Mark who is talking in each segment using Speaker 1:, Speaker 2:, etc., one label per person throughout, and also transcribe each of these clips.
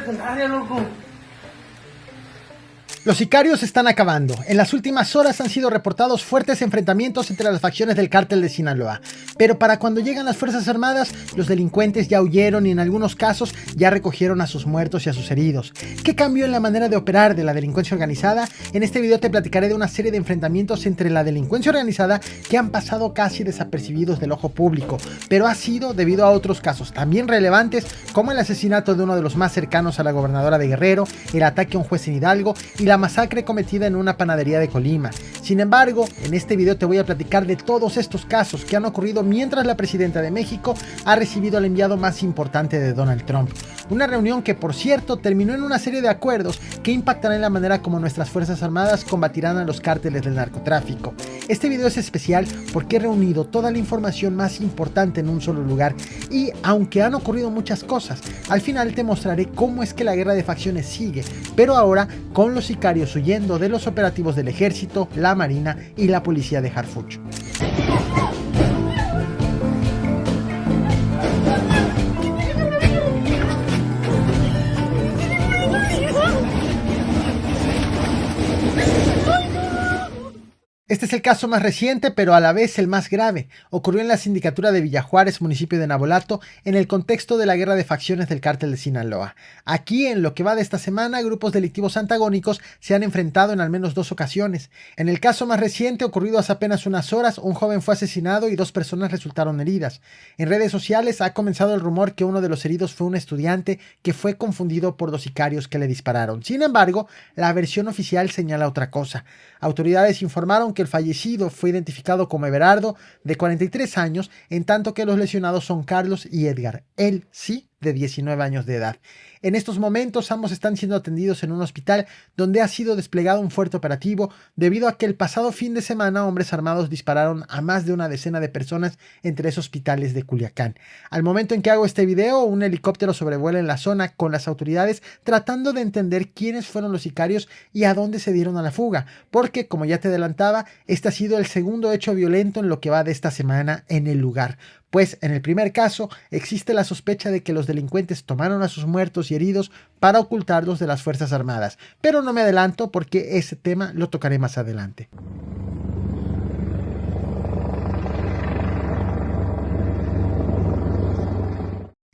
Speaker 1: secundaria, loco.
Speaker 2: Los sicarios están acabando. En las últimas horas han sido reportados fuertes enfrentamientos entre las facciones del cártel de Sinaloa. Pero para cuando llegan las Fuerzas Armadas, los delincuentes ya huyeron y en algunos casos ya recogieron a sus muertos y a sus heridos. ¿Qué cambió en la manera de operar de la delincuencia organizada? En este video te platicaré de una serie de enfrentamientos entre la delincuencia organizada que han pasado casi desapercibidos del ojo público, pero ha sido debido a otros casos también relevantes, como el asesinato de uno de los más cercanos a la gobernadora de Guerrero, el ataque a un juez en Hidalgo y la masacre cometida en una panadería de Colima. Sin embargo, en este video te voy a platicar de todos estos casos que han ocurrido mientras la presidenta de México ha recibido al enviado más importante de Donald Trump. Una reunión que, por cierto, terminó en una serie de acuerdos que impactarán en la manera como nuestras Fuerzas Armadas combatirán a los cárteles del narcotráfico. Este video es especial porque he reunido toda la información más importante en un solo lugar y, aunque han ocurrido muchas cosas, al final te mostraré cómo es que la guerra de facciones sigue, pero ahora con los sicarios huyendo de los operativos del ejército, la marina y la policía de Harfuch. Este es el caso más reciente, pero a la vez el más grave. Ocurrió en la sindicatura de Villajuárez, municipio de Navolato, en el contexto de la guerra de facciones del cártel de Sinaloa. Aquí, en lo que va de esta semana, grupos delictivos antagónicos se han enfrentado en al menos 2 ocasiones. En el caso más reciente, ocurrido hace apenas unas horas, un joven fue asesinado y 2 personas resultaron heridas. En redes sociales ha comenzado el rumor que uno de los heridos fue un estudiante que fue confundido por 2 sicarios que le dispararon. Sin embargo, la versión oficial señala otra cosa. Autoridades informaron que el fallecido fue identificado como Everardo, de 43 años, en tanto que los lesionados son Carlos y Edgar, él sí, de 19 años de edad. En estos momentos ambos están siendo atendidos en un hospital donde ha sido desplegado un fuerte operativo debido a que el pasado fin de semana hombres armados dispararon a más de una decena de personas en 3 hospitales de Culiacán. Al momento en que hago este video, un helicóptero sobrevuela en la zona con las autoridades tratando de entender quiénes fueron los sicarios y a dónde se dieron a la fuga, porque como ya te adelantaba, este ha sido el segundo hecho violento en lo que va de esta semana en el lugar. Pues en el primer caso existe la sospecha de que los delincuentes tomaron a sus muertos y heridos para ocultarlos de las Fuerzas Armadas, pero no me adelanto porque ese tema lo tocaré más adelante.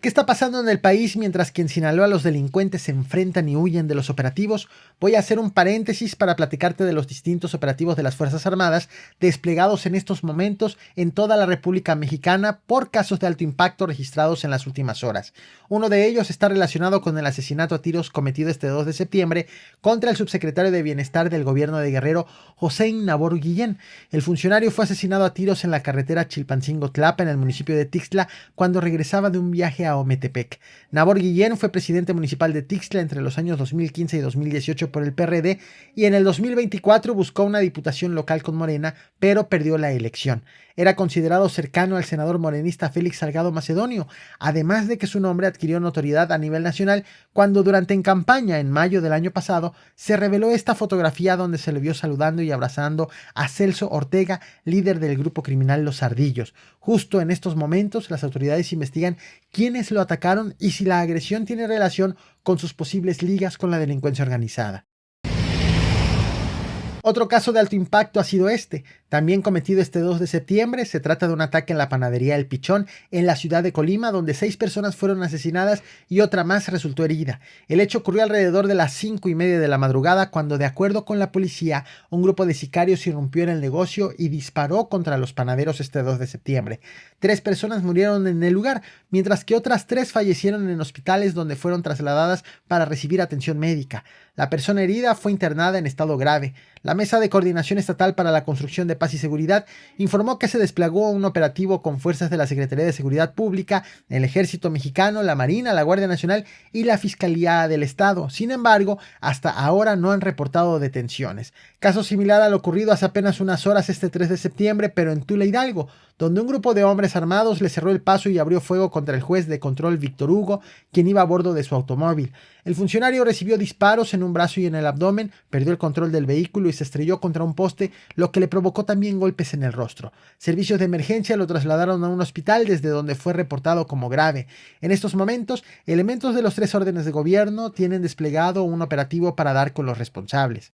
Speaker 2: ¿Qué está pasando en el país mientras que en Sinaloa los delincuentes se enfrentan y huyen de los operativos? Voy a hacer un paréntesis para platicarte de los distintos operativos de las Fuerzas Armadas desplegados en estos momentos en toda la República Mexicana por casos de alto impacto registrados en las últimas horas. Uno de ellos está relacionado con el asesinato a tiros cometido este 2 de septiembre contra el subsecretario de Bienestar del gobierno de Guerrero, José Nabor Guillén. El funcionario fue asesinado a tiros en la carretera Chilpancingo-Tlapa en el municipio de Tixtla cuando regresaba de un viaje a Ometepec. Nabor Guillén fue presidente municipal de Tixtla entre los años 2015 y 2018 por el PRD y en el 2024 buscó una diputación local con Morena, pero perdió la elección. Era considerado cercano al senador morenista Félix Salgado Macedonio, además de que su nombre adquirió notoriedad a nivel nacional cuando durante en campaña en mayo del año pasado se reveló esta fotografía donde se le vio saludando y abrazando a Celso Ortega, líder del grupo criminal Los Ardillos. Justo en estos momentos las autoridades investigan quiénes lo atacaron y si la agresión tiene relación con sus posibles ligas con la delincuencia organizada. Otro caso de alto impacto ha sido este, también cometido este 2 de septiembre. Se trata de un ataque en la panadería El Pichón en la ciudad de Colima, donde 6 personas fueron asesinadas y otra más resultó herida. El hecho ocurrió alrededor de las 5:30 de la madrugada cuando, de acuerdo con la policía, un grupo de sicarios irrumpió en el negocio y disparó contra los panaderos este 2 de septiembre. 3 personas murieron en el lugar, mientras que otras 3 fallecieron en hospitales donde fueron trasladadas para recibir atención médica. La persona herida fue internada en estado grave. La Mesa de Coordinación Estatal para la Construcción de Paz y Seguridad informó que se desplegó un operativo con fuerzas de la Secretaría de Seguridad Pública, el Ejército Mexicano, la Marina, la Guardia Nacional y la Fiscalía del Estado. Sin embargo, hasta ahora no han reportado detenciones. Caso similar al ocurrido hace apenas unas horas este 3 de septiembre, pero en Tula, Hidalgo, donde un grupo de hombres armados le cerró el paso y abrió fuego contra el juez de control Víctor Hugo, quien iba a bordo de su automóvil. El funcionario recibió disparos en un brazo y en el abdomen, perdió el control del vehículo y se estrelló contra un poste, lo que le provocó también golpes en el rostro. Servicios de emergencia lo trasladaron a un hospital desde donde fue reportado como grave. En estos momentos, elementos de los 3 órdenes de gobierno tienen desplegado un operativo para dar con los responsables.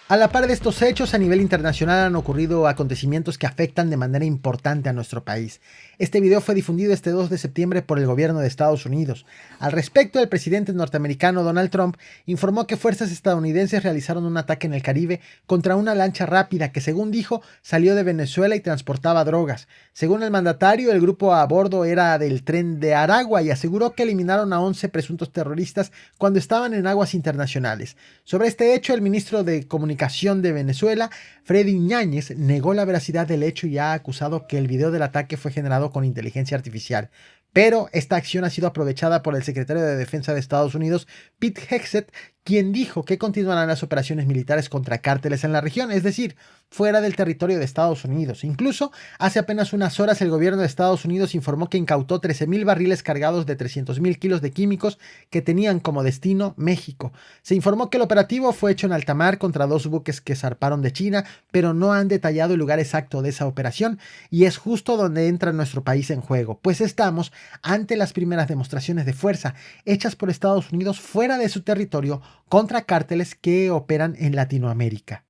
Speaker 2: A la par de estos hechos, a nivel internacional han ocurrido acontecimientos que afectan de manera importante a nuestro país. Este video fue difundido este 2 de septiembre por el gobierno de Estados Unidos. Al respecto, el presidente norteamericano Donald Trump informó que fuerzas estadounidenses realizaron un ataque en el Caribe contra una lancha rápida que, según dijo, salió de Venezuela y transportaba drogas. Según el mandatario, el grupo a bordo era del Tren de Aragua y aseguró que eliminaron a 11 presuntos terroristas cuando estaban en aguas internacionales. Sobre este hecho, el ministro de Comunicación de Venezuela, Freddy Ñáñez, negó la veracidad del hecho y ha acusado que el video del ataque fue generado con inteligencia artificial. Pero esta acción ha sido aprovechada por el secretario de Defensa de Estados Unidos, Pete Hegseth, quien dijo que continuarán las operaciones militares contra cárteles en la región, es decir, fuera del territorio de Estados Unidos. Incluso, hace apenas unas horas el gobierno de Estados Unidos informó que incautó 13,000 barriles cargados de 300,000 kilos de químicos que tenían como destino México. Se informó que el operativo fue hecho en alta mar contra 2 buques que zarparon de China, pero no han detallado el lugar exacto de esa operación, y es justo donde entra nuestro país en juego, pues estamos ante las primeras demostraciones de fuerza hechas por Estados Unidos fuera de su territorio contra cárteles que operan en Latinoamérica.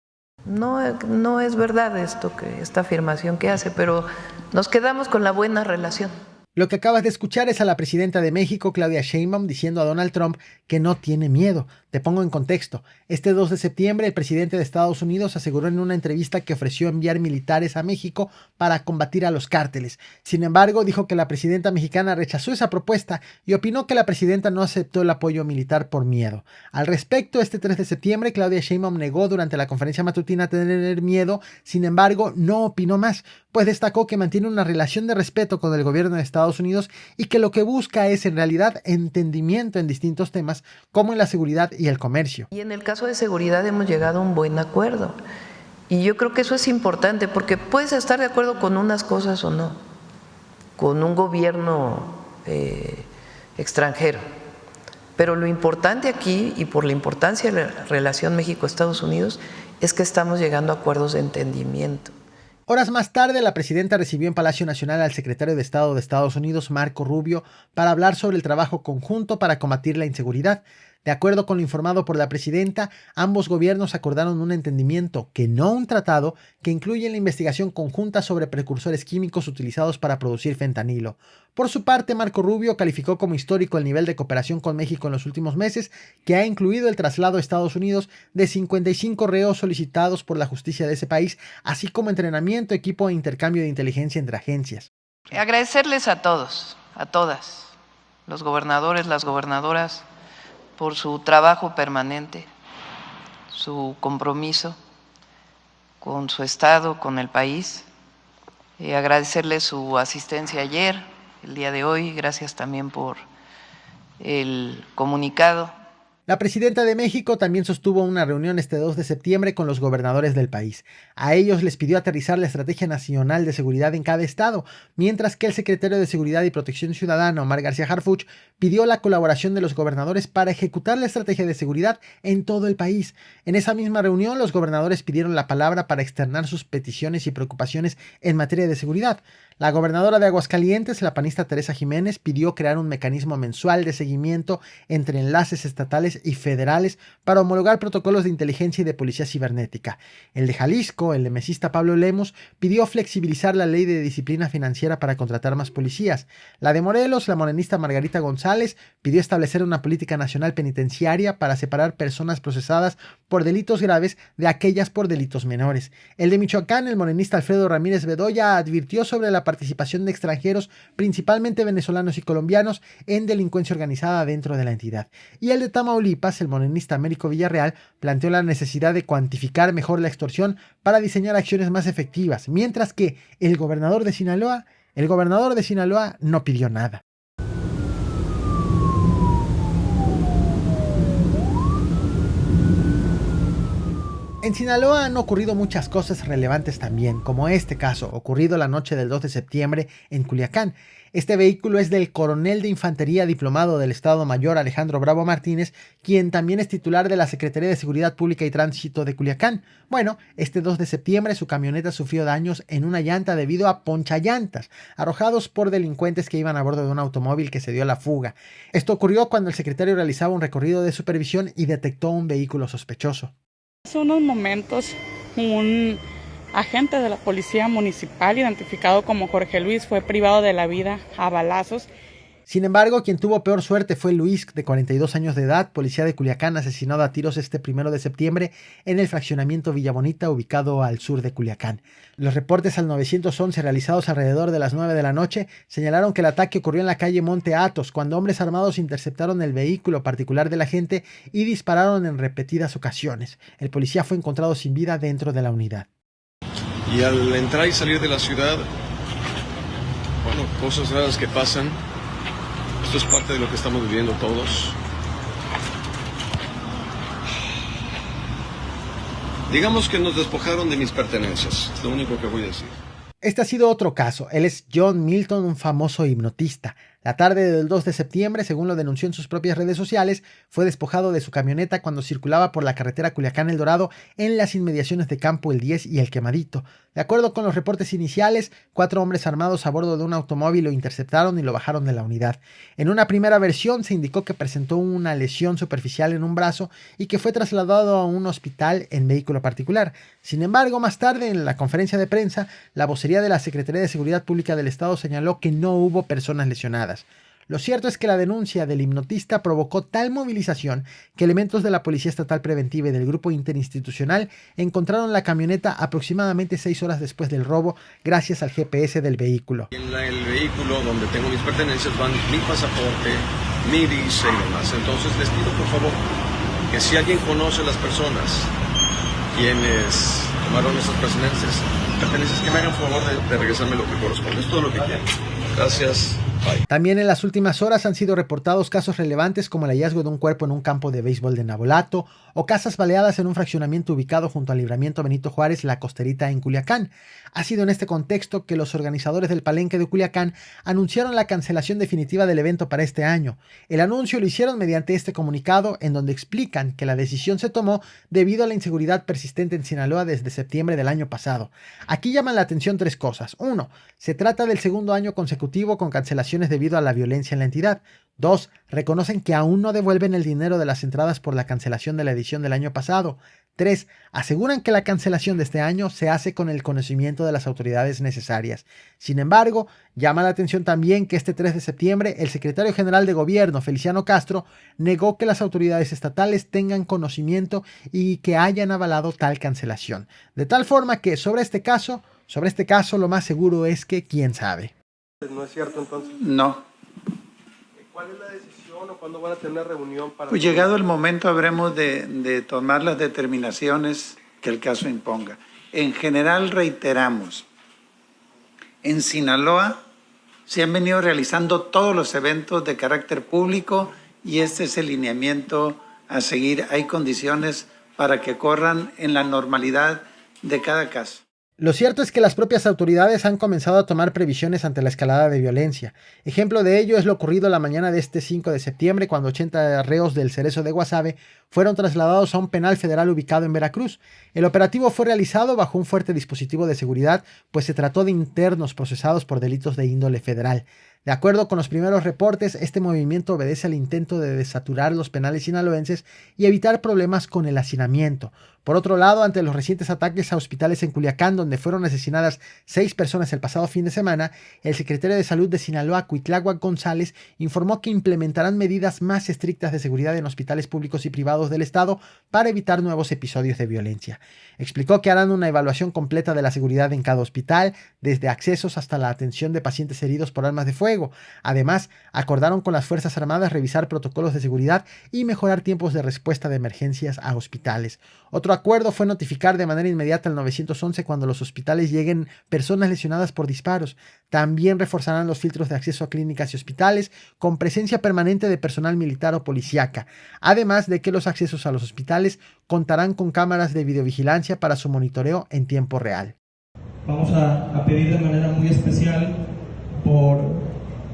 Speaker 1: No es verdad esta afirmación que hace, pero nos quedamos con la buena relación.
Speaker 2: Lo que acabas de escuchar es a la presidenta de México, Claudia Sheinbaum, diciendo a Donald Trump que no tiene miedo. Te pongo en contexto. Este 2 de septiembre, el presidente de Estados Unidos aseguró en una entrevista que ofreció enviar militares a México para combatir a los cárteles. Sin embargo, dijo que la presidenta mexicana rechazó esa propuesta y opinó que la presidenta no aceptó el apoyo militar por miedo. Al respecto, este 3 de septiembre, Claudia Sheinbaum negó durante la conferencia matutina tener miedo. Sin embargo, no opinó más, pues destacó que mantiene una relación de respeto con el gobierno de Estados Unidos y que lo que busca es en realidad entendimiento en distintos temas como en la seguridad y el comercio.
Speaker 1: Y en el caso de seguridad hemos llegado a un buen acuerdo. Y yo creo que eso es importante porque puedes estar de acuerdo con unas cosas o no, con un gobierno extranjero. Pero lo importante aquí, y por la importancia de la relación México-Estados Unidos, es que estamos llegando a acuerdos de entendimiento.
Speaker 2: Horas más tarde, la presidenta recibió en Palacio Nacional al secretario de Estado de Estados Unidos, Marco Rubio, para hablar sobre el trabajo conjunto para combatir la inseguridad. De acuerdo con lo informado por la presidenta, ambos gobiernos acordaron un entendimiento, que no un tratado, que incluye la investigación conjunta sobre precursores químicos utilizados para producir fentanilo. Por su parte, Marco Rubio calificó como histórico el nivel de cooperación con México en los últimos meses, que ha incluido el traslado a Estados Unidos de 55 reos solicitados por la justicia de ese país, así como entrenamiento, equipo e intercambio de inteligencia entre agencias.
Speaker 1: Agradecerles a todos, a todas, los gobernadores, las gobernadoras, por su trabajo permanente, su compromiso con su estado, con el país. Agradecerles su asistencia ayer, el día de hoy, gracias también por el comunicado.
Speaker 2: La presidenta de México también sostuvo una reunión este 2 de septiembre con los gobernadores del país. A ellos les pidió aterrizar la Estrategia Nacional de Seguridad en cada estado, mientras que el secretario de Seguridad y Protección Ciudadana, Omar García Harfuch, pidió la colaboración de los gobernadores para ejecutar la estrategia de seguridad en todo el país. En esa misma reunión, los gobernadores pidieron la palabra para externar sus peticiones y preocupaciones en materia de seguridad. La gobernadora de Aguascalientes, la panista Teresa Jiménez, pidió crear un mecanismo mensual de seguimiento entre enlaces estatales y federales para homologar protocolos de inteligencia y de policía cibernética. El de Jalisco, el lemesista Pablo Lemos, pidió flexibilizar la ley de disciplina financiera para contratar más policías. La de Morelos, la morenista Margarita González, pidió establecer una política nacional penitenciaria para separar personas procesadas por delitos graves de aquellas por delitos menores. El de Michoacán, el morenista Alfredo Ramírez Bedoya, advirtió sobre la participación de extranjeros, principalmente venezolanos y colombianos, en delincuencia organizada dentro de la entidad. Y el de Tamaulipas, el morenista Américo Villarreal, planteó la necesidad de cuantificar mejor la extorsión para diseñar acciones más efectivas, mientras que el gobernador de Sinaloa no pidió nada. En Sinaloa han ocurrido muchas cosas relevantes también, como este caso, ocurrido la noche del 2 de septiembre en Culiacán. Este vehículo es del coronel de infantería diplomado del Estado Mayor Alejandro Bravo Martínez, quien también es titular de la Secretaría de Seguridad Pública y Tránsito de Culiacán. Bueno, este 2 de septiembre su camioneta sufrió daños en una llanta debido a ponchallantas, arrojados por delincuentes que iban a bordo de un automóvil que se dio a la fuga. Esto ocurrió cuando el secretario realizaba un recorrido de supervisión y detectó un vehículo sospechoso.
Speaker 3: Hace unos momentos, un agente de la policía municipal, identificado como Jorge Luis, fue privado de la vida a balazos.
Speaker 2: Sin embargo, quien tuvo peor suerte fue Luis, de 42 años de edad, policía de Culiacán, asesinado a tiros este 1 de septiembre en el fraccionamiento Villa Bonita, ubicado al sur de Culiacán. Los reportes al 911 realizados alrededor de las 9 de la noche señalaron que el ataque ocurrió en la calle Monte Athos, cuando hombres armados interceptaron el vehículo particular de la gente y dispararon en repetidas ocasiones. El policía fue encontrado sin vida dentro de la unidad.
Speaker 4: Y al entrar y salir de la ciudad, bueno, cosas raras que pasan. Esto es parte de lo que estamos viviendo todos. Digamos que nos despojaron de mis pertenencias, es lo único que voy a decir.
Speaker 2: Este ha sido otro caso. Él es John Milton, un famoso hipnotista. La tarde del 2 de septiembre, según lo denunció en sus propias redes sociales, fue despojado de su camioneta cuando circulaba por la carretera Culiacán-El Dorado en las inmediaciones de Campo El 10 y El Quemadito. De acuerdo con los reportes iniciales, 4 hombres armados a bordo de un automóvil lo interceptaron y lo bajaron de la unidad. En una primera versión se indicó que presentó una lesión superficial en un brazo y que fue trasladado a un hospital en vehículo particular. Sin embargo, más tarde, en la conferencia de prensa, la vocería de la Secretaría de Seguridad Pública del Estado señaló que no hubo personas lesionadas. Lo cierto es que la denuncia del hipnotista provocó tal movilización que elementos de la Policía Estatal Preventiva y del Grupo Interinstitucional encontraron la camioneta aproximadamente 6 horas después del robo gracias al GPS del vehículo.
Speaker 4: En el vehículo donde tengo mis pertenencias van mi pasaporte, mi visa y demás. Entonces les pido por favor que si alguien conoce a las personas quienes tomaron esas pertenencias, que me hagan favor de regresarme lo que corresponde. Es todo lo que quiero. Gracias. Bye.
Speaker 2: También en las últimas horas han sido reportados casos relevantes como el hallazgo de un cuerpo en un campo de béisbol de Navolato o casas baleadas en un fraccionamiento ubicado junto al libramiento Benito Juárez, La Costerita en Culiacán. Ha sido en este contexto que los organizadores del Palenque de Culiacán anunciaron la cancelación definitiva del evento para este año. El anuncio lo hicieron mediante este comunicado en donde explican que la decisión se tomó debido a la inseguridad persistente en Sinaloa desde septiembre del año pasado. Aquí llaman la atención 3 cosas. 1. Se trata del segundo año consecutivo con cancelaciones debido a la violencia en la entidad. 2. Reconocen que aún no devuelven el dinero de las entradas por la cancelación de la edición del año pasado. 3. Aseguran que la cancelación de este año se hace con el conocimiento de las autoridades necesarias. Sin embargo, llama la atención también que este 3 de septiembre el secretario general de Gobierno, Feliciano Castro, negó que las autoridades estatales tengan conocimiento y que hayan avalado tal cancelación. De tal forma que sobre este caso lo más seguro es que quién sabe.
Speaker 5: ¿No es cierto entonces?
Speaker 6: No.
Speaker 5: ¿Cuál es la decisión o cuándo van a tener reunión para...?
Speaker 6: Pues llegado el momento habremos de tomar las determinaciones que el caso imponga. En general reiteramos, en Sinaloa se han venido realizando todos los eventos de carácter público y este es el lineamiento a seguir. Hay condiciones para que corran en la normalidad de cada caso.
Speaker 2: Lo cierto es que las propias autoridades han comenzado a tomar previsiones ante la escalada de violencia. Ejemplo de ello es lo ocurrido la mañana de este 5 de septiembre cuando 80 reos del Cerezo de Guasave fueron trasladados a un penal federal ubicado en Veracruz. El operativo fue realizado bajo un fuerte dispositivo de seguridad, pues se trató de internos procesados por delitos de índole federal. De acuerdo con los primeros reportes, este movimiento obedece al intento de desaturar los penales sinaloenses y evitar problemas con el hacinamiento. Por otro lado, ante los recientes ataques a hospitales en Culiacán, donde fueron asesinadas 6 personas el pasado fin de semana, el secretario de Salud de Sinaloa, Cuitláhuac González, informó que implementarán medidas más estrictas de seguridad en hospitales públicos y privados del estado para evitar nuevos episodios de violencia. Explicó que harán una evaluación completa de la seguridad en cada hospital, desde accesos hasta la atención de pacientes heridos por armas de fuego, fuego. Además, acordaron con las Fuerzas Armadas revisar protocolos de seguridad y mejorar tiempos de respuesta de emergencias a hospitales. Otro acuerdo fue notificar de manera inmediata al 911 cuando los hospitales lleguen personas lesionadas por disparos. También reforzarán los filtros de acceso a clínicas y hospitales con presencia permanente de personal militar o policíaca, además de que los accesos a los hospitales contarán con cámaras de videovigilancia para su monitoreo en tiempo real.
Speaker 7: Vamos a pedir de manera muy especial por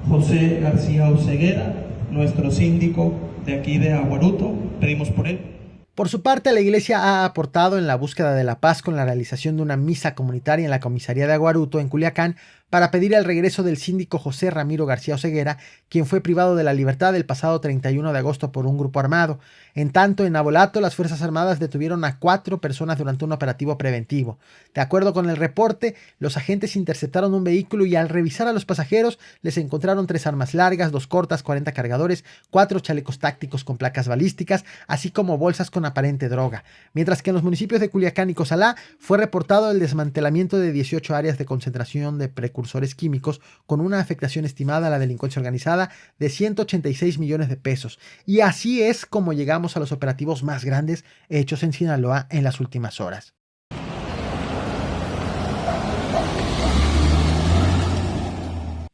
Speaker 7: José García Oseguera, nuestro síndico de aquí de Aguaruto. Pedimos por él.
Speaker 2: Por su parte, la Iglesia ha aportado en la búsqueda de la paz con la realización de una misa comunitaria en la comisaría de Aguaruto, en Culiacán, para pedir el regreso del síndico José Ramiro García Oseguera, quien fue privado de la libertad el pasado 31 de agosto por un grupo armado. En tanto, en Navolato, las Fuerzas Armadas detuvieron a 4 personas durante un operativo preventivo. De acuerdo con el reporte, los agentes interceptaron un vehículo y al revisar a los pasajeros les encontraron 3 armas largas, 2 cortas, 40 cargadores, 4 chalecos tácticos con placas balísticas, así como bolsas con aparente droga. Mientras que en los municipios de Culiacán y Cozalá fue reportado el desmantelamiento de 18 áreas de concentración de precursores químicos con una afectación estimada a la delincuencia organizada de 186 millones de pesos. Y así es como llegamos a los operativos más grandes hechos en Sinaloa en las últimas horas.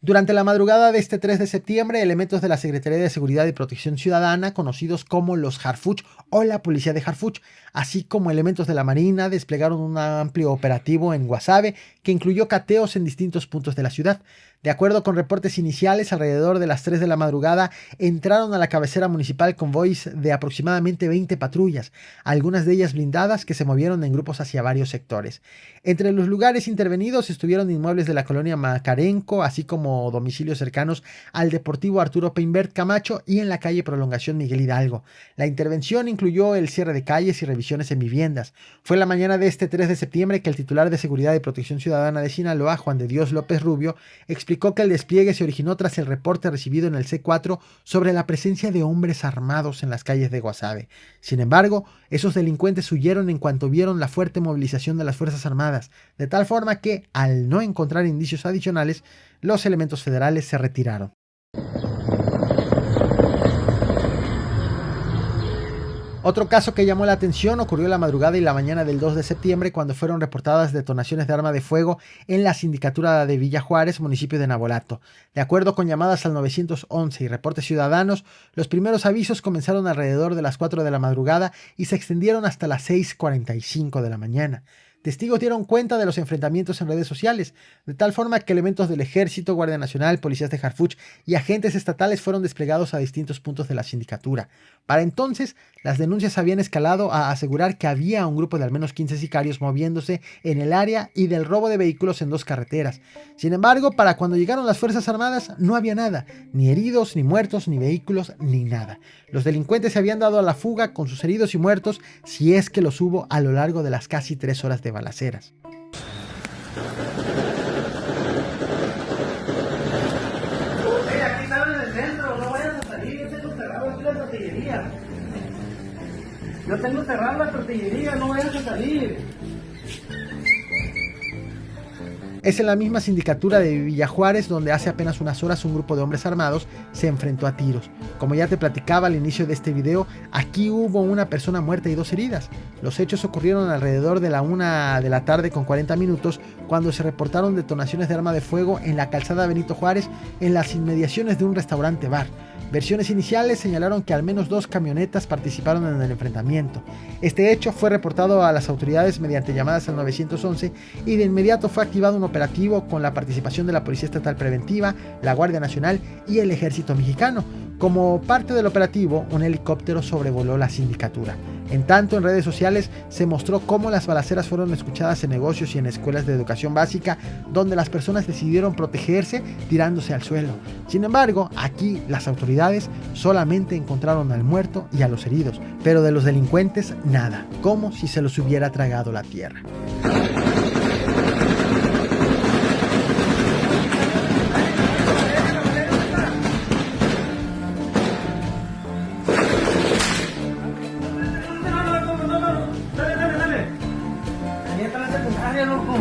Speaker 2: Durante la madrugada de este 3 de septiembre, elementos de la Secretaría de Seguridad y Protección Ciudadana, conocidos como los Harfuch o la Policía de Harfuch, así como elementos de la Marina, desplegaron un amplio operativo en Guasave que incluyó cateos en distintos puntos de la ciudad. De acuerdo con reportes iniciales, alrededor de las 3 de la madrugada entraron a la cabecera municipal convoys de aproximadamente 20 patrullas, algunas de ellas blindadas que se movieron en grupos hacia varios sectores. Entre los lugares intervenidos estuvieron inmuebles de la colonia Macarenco, así como domicilios cercanos al Deportivo Arturo Peinbert Camacho y en la calle Prolongación Miguel Hidalgo. La intervención incluyó el cierre de calles y revisiones en viviendas. Fue la mañana de este 3 de septiembre que el titular de Seguridad y Protección Ciudadana de Sinaloa, Juan de Dios López Rubio, explicó que el despliegue se originó tras el reporte recibido en el C4 sobre la presencia de hombres armados en las calles de Guasave. Sin embargo, esos delincuentes huyeron en cuanto vieron la fuerte movilización de las Fuerzas Armadas, de tal forma que, al no encontrar indicios adicionales, los elementos federales se retiraron. Otro caso que llamó la atención ocurrió la madrugada y la mañana del 2 de septiembre cuando fueron reportadas detonaciones de arma de fuego en la sindicatura de Villa Juárez, municipio de Navolato. De acuerdo con llamadas al 911 y reportes ciudadanos, los primeros avisos comenzaron alrededor de las 4 de la madrugada y se extendieron hasta las 6:45 de la mañana. Testigos dieron cuenta de los enfrentamientos en redes sociales, de tal forma que elementos del Ejército, Guardia Nacional, policías de Harfuch y agentes estatales fueron desplegados a distintos puntos de la sindicatura. Para entonces, las denuncias habían escalado a asegurar que había un grupo de al menos 15 sicarios moviéndose en el área y del robo de vehículos en 2 carreteras. Sin embargo, para cuando llegaron las Fuerzas Armadas no había nada, ni heridos, ni muertos, ni vehículos, ni nada. Los delincuentes se habían dado a la fuga con sus heridos y muertos, si es que los hubo a lo largo de las casi 3 horas de balaceras.
Speaker 8: Aquí están en el centro, no vayan a salir, yo tengo cerrado aquí la tortillería. Yo tengo cerrado la tortillería, no vayan a salir.
Speaker 2: Es en la misma sindicatura de Villa Juárez donde hace apenas unas horas un grupo de hombres armados se enfrentó a tiros. Como ya te platicaba al inicio de este video, aquí hubo una persona muerta y 2 heridas. Los hechos ocurrieron alrededor de la 1 de la tarde con 40 minutos cuando se reportaron detonaciones de arma de fuego en la calzada Benito Juárez en las inmediaciones de un restaurante-bar. Versiones iniciales señalaron que al menos 2 camionetas participaron en el enfrentamiento. Este hecho fue reportado a las autoridades mediante llamadas al 911 y de inmediato fue activado un operativo con la participación de la Policía Estatal Preventiva, la Guardia Nacional y el Ejército Mexicano. Como parte del operativo, un helicóptero sobrevoló la sindicatura. En tanto, en redes sociales se mostró cómo las balaceras fueron escuchadas en negocios y en escuelas de educación básica, donde las personas decidieron protegerse tirándose al suelo. Sin embargo, aquí las autoridades solamente encontraron al muerto y a los heridos, pero de los delincuentes nada, como si se los hubiera tragado la tierra.
Speaker 8: Dale. Ahí está la secundaria, loco.